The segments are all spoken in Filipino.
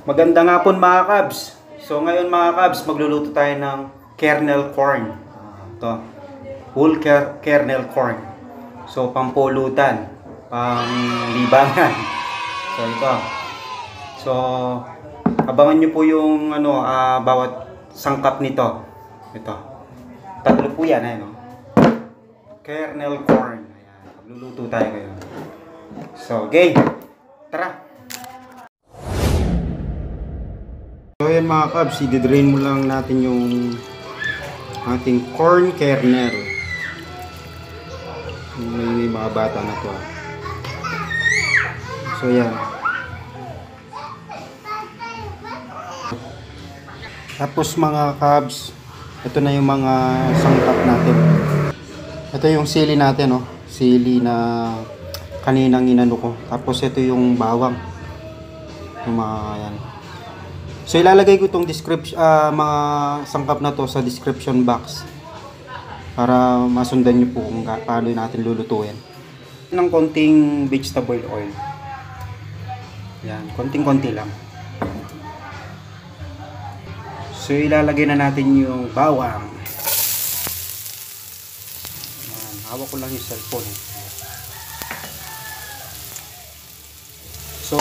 Magandang hapon mga kabs. So ngayon mga kabs, magluluto tayo ng kernel corn. Ito, whole kernel corn. So pampulutan, panglibangan. So ito. So abangan nyo po yung bawat sangkap nito. Ito. Tatlo po yan, kernel corn. Ayan, magluluto tayo ngayon. So, okay. Tara. So ayan mga kabs, i-drain mo lang natin yung ating corn kernel. May mga bata na to. So yan. Tapos mga kabs, ito na yung mga sangkap natin. Ito yung sili natin, sili na kaninang inano ko. Tapos ito yung bawang. Yung mga yan. So ilalagay ko itong mga sangkap na to sa description box para masundan nyo po kung paano natin lulutuin. Ng konting vegetable oil. Yan, konting-konti lang. So ilalagay na natin yung bawang. Yan, hawak ko lang yung cellphone. So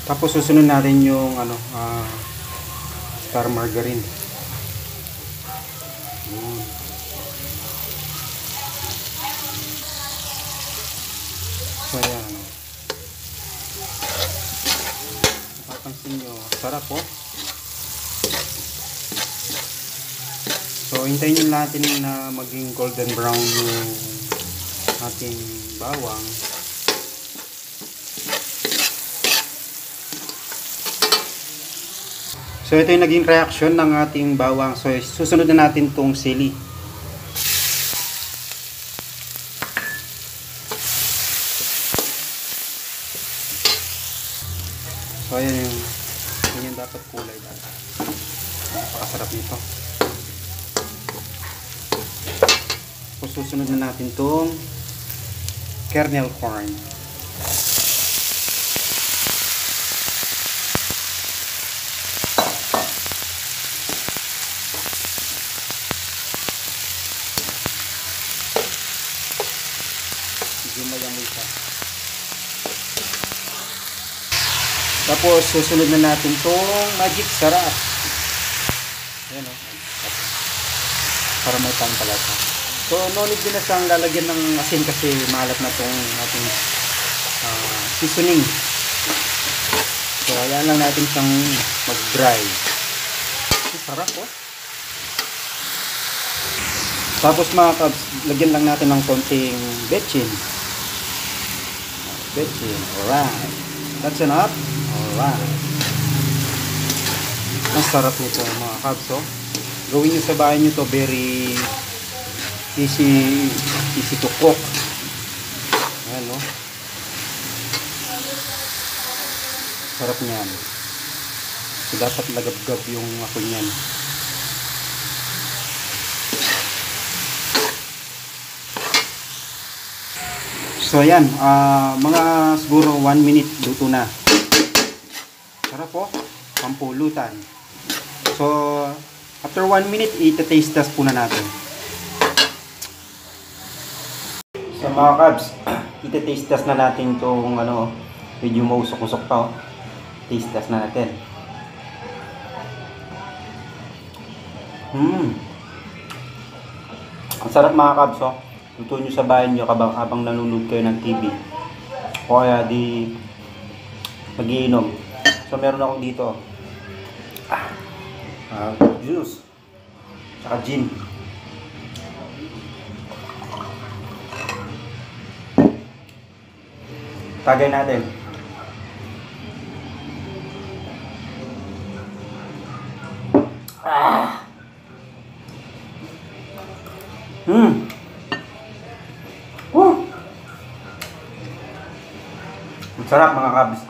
tapos susunod natin yung star margarine. So ayan. Mapapansin nyo, sarap po. So hintayin nyo natin na maging golden brown yung ating bawang. So ito yung naging reaction ng ating bawang. So susunod na natin tong sili. So ayan yung dapat kulay. Napakasarap nito. So susunod na natin tong kernel corn. Tapos susunod na natin tong magic sarap. Ayan para may pangkalasa. So no need din na siyang lalagyan ng asin kasi maalat na tong ating seasoning. So ayan lang natin siyang mag-dry. Sarap po. Tapos mga kabs, lagyan lang natin ng konting bechin. Bechin, alright. That's enough. Alright. Ang sarap nito mga kabs. Gawin nyo sa bahay nyo to, very easy to cook. Ayan sarap niyan. So dapat lagab-gab yung ako niyan. So ayan, mga siguro 1 minute luto na. Sarap po, pampulutan. So after 1 minute, ita-taste test po na natin. So mga kabs, ita-taste test na natin itong medyo mausok-usok pa. Taste test na natin. Ang sarap mga kabs. Luto nyo sa bahay nyo habang nanonood kayo ng TV. O kaya di mag-iinom. So meron ako dito juice saka gin. Tagay natin. Ang sarap mga kabs.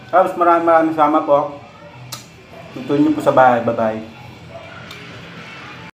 Kabs, maraming salamat po. Tutuin niyo po sa bahay. Bye-bye.